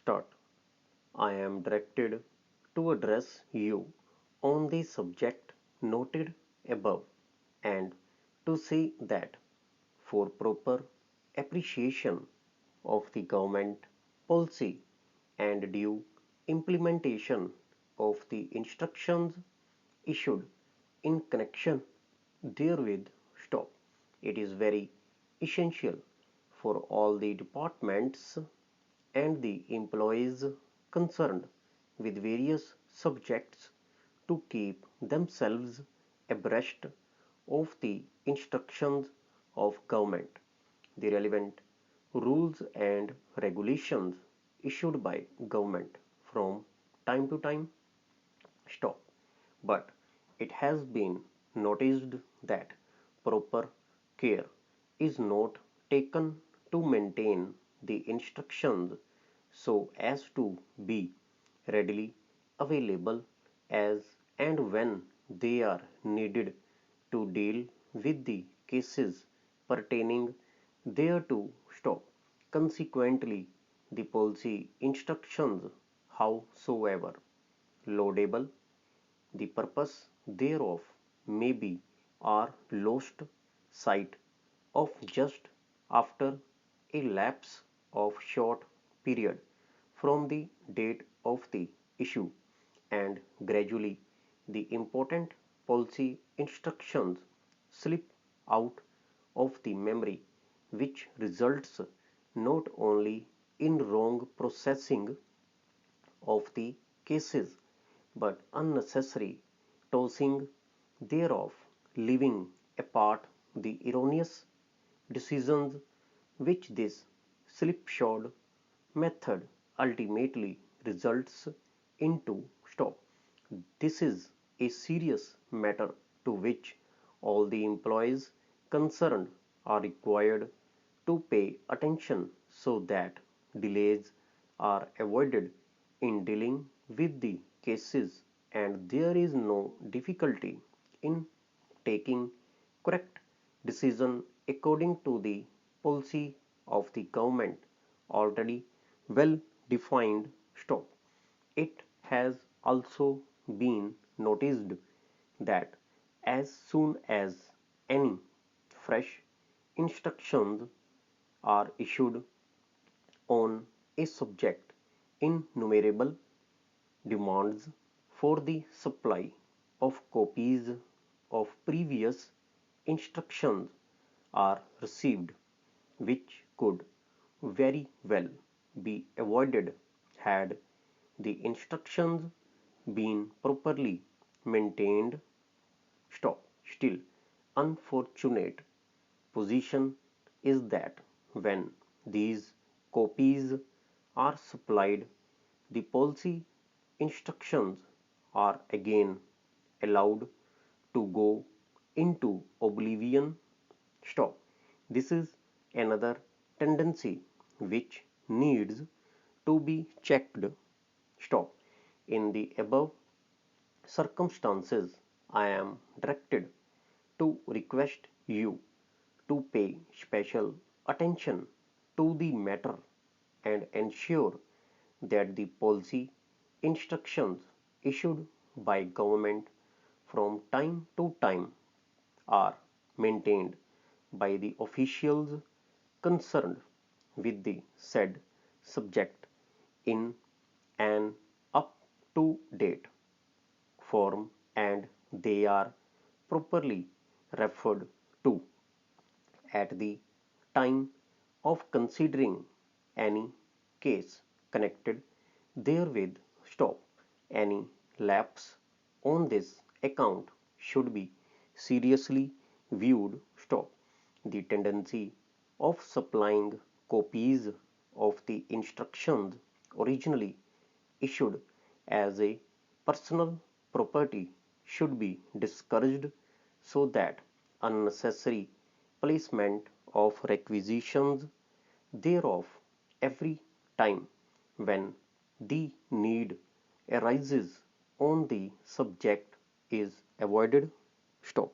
start. I am directed to address you on the subject noted above and to say that for proper appreciation of the government policy and due implementation of the instructions issued in connection therewith stop. It is very essential for all the departments and the employees concerned with various subjects to keep themselves abreast of the instructions of government, the relevant rules and regulations issued by government from time to time stop. But it has been noticed that proper care is not taken to maintain the instructions so as to be readily available as and when they are needed to deal with the cases pertaining thereto stop. Consequently, the policy instructions, howsoever laudable the purpose thereof may be, are lost sight of just after a lapse of short period from the date of the issue, and gradually the important policy instructions slip out of the memory, which results not only in wrong processing of the cases but unnecessary tossing thereof, leaving apart the erroneous decisions which this slipshod method ultimately results into stop. This is a serious matter to which all the employees concerned are required to pay attention so that delays are avoided in dealing with the cases and there is no difficulty in taking correct decision according to the policy of the government already well defined stop. It has also been noticed that as soon as any fresh instructions are issued on a subject, innumerable demands for the supply of copies of previous instructions are received, which could very well be avoided had the instructions been properly maintained stop. Still, unfortunate position is that when these copies are supplied, the policy instructions are again allowed to go into oblivion stop. This is another tendency which needs to be checked stop. In the above circumstances, I am directed to request you to pay special attention to the matter and ensure that the policy instructions issued by government from time to time are maintained by the officials concerned with the said subject in an up to date form and they are properly referred to at the time of considering any case connected therewith stop. Any lapse on this account should be seriously viewed stop. The tendency of supplying copies of the instructions originally issued as a personal property should be discouraged so that unnecessary placement of requisitions thereof every time when the need arises on the subject is avoided stop.